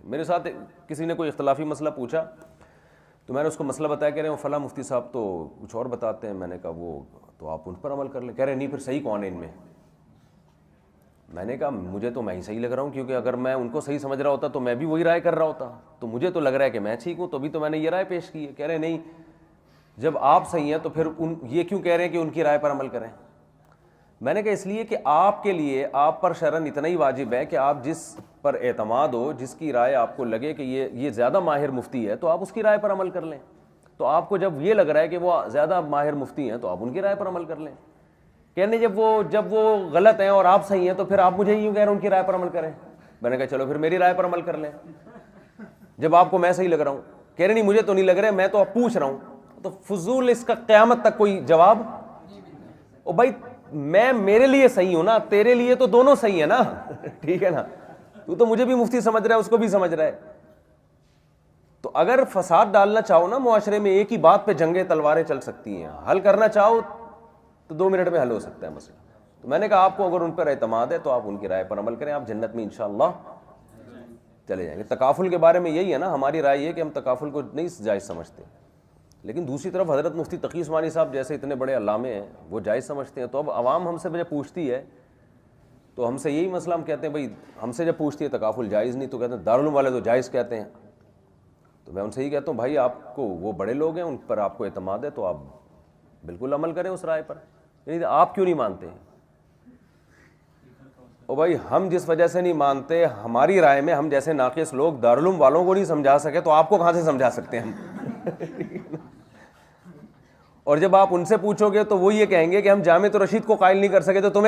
मेरे साथ किसी ने कोई इख्तलाफी मसला पूछा तो मैंने उसको मसला बताया, कह रहे हैं वो फला मुफ्ती साहब तो कुछ और बताते हैं। मैंने कहा वो तो आप उन पर अमल कर लें। कह रहे नहीं, फिर सही कौन है इनमें? मैंने कहा मुझे तो मैं ही सही लग रहा हूँ, क्योंकि अगर मैं उनको सही समझ रहा होता तो मैं भी वही राय कर रहा होता। तो मुझे तो लग रहा है कि मैं ठीक हूँ, तो अभी तो मैंने ये राय पेश की है। कह रहे नहीं, जब आप सही हैं तो फिर ये क्यों कह रहे हैं कि उनकी राय पर अमल करें? मैंने कहा इसलिए कि आपके लिए आप पर शरन इतना ही वाजिब है कि आप जिस पर एतमाद हो, जिसकी राय आपको लगे कि ये ज़्यादा माहिर मुफ्ती है, तो आप उसकी राय पर अमल कर लें। तो आपको जब ये लग रहा है कि वो ज़्यादा माहिर मुफ्ती हैं तो आप उनकी राय पर अमल कर लें। कहने जब वो गलत हैं और आप सही हैं तो फिर आप मुझे यूँ कह रहे हैं उनकी राय पर अमल करें। मैंने कहा चलो फिर मेरी राय पर अमल कर लें, जब आपको मैं सही लग रहा हूँ। कह रहे नहीं मुझे तो नहीं लग रहा है, मैं तो अब पूछ रहा हूँ। तो फजूल इसका क़यामत तक कोई जवाब। ओ भाई मैं मेरे लिए सही हूं ना, तेरे लिए तो दोनों सही है ना ठीक है ना? तू तो मुझे भी मुफ्ती समझ रहा है, उसको भी समझ रहा है। तो अगर फसाद डालना चाहो ना मुआशरे में, एक ही बात पे जंगे तलवारें चल सकती हैं। हल करना चाहो तो 2 मिनट में हल हो सकता है मसला। तो मैंने कहा आपको अगर उन पर एतमाद है तो आप उनकी राय पर अमल करें, आप जन्नत में इंशाअल्लाह चले जाएंगे। तकाफुल के बारे में यही है ना, हमारी राय ये कि हम तकाफुल को नहीं जायज़ समझते, लेकिन दूसरी तरफ हज़रत मुफ्ती तकी उस्मानी साहब जैसे इतने बड़े अल्लामे हैं, वो जायज़ समझते हैं। तो अब आवाम हमसे जब पूछती है तो हमसे यही मसला, हम कहते हैं भाई हमसे जब पूछती है तकाफुल जायज़ नहीं, तो कहते हैं दारुल उलूम वाले तो जायज़ कहते हैं। तो मैं उनसे यही कहता हूँ भाई आपको वो बड़े लोग हैं, उन पर आपको एतमाद है तो आप बिल्कुल अमल करें उस राय पर। यानी आप क्यों नहीं मानते हैं? ओ भाई हम जिस वजह से नहीं मानते, हमारी राय में हम जैसे नाक़िस लोग दारुल उलूम वालों को नहीं समझा सके तो आपको कहाँ से समझा सकते हैं हम और जब आप उनसे पूछोगे तो वो ये कहेंगे कि हम जामे तो रशीद को कायल नहीं कर सके तो तुम्हें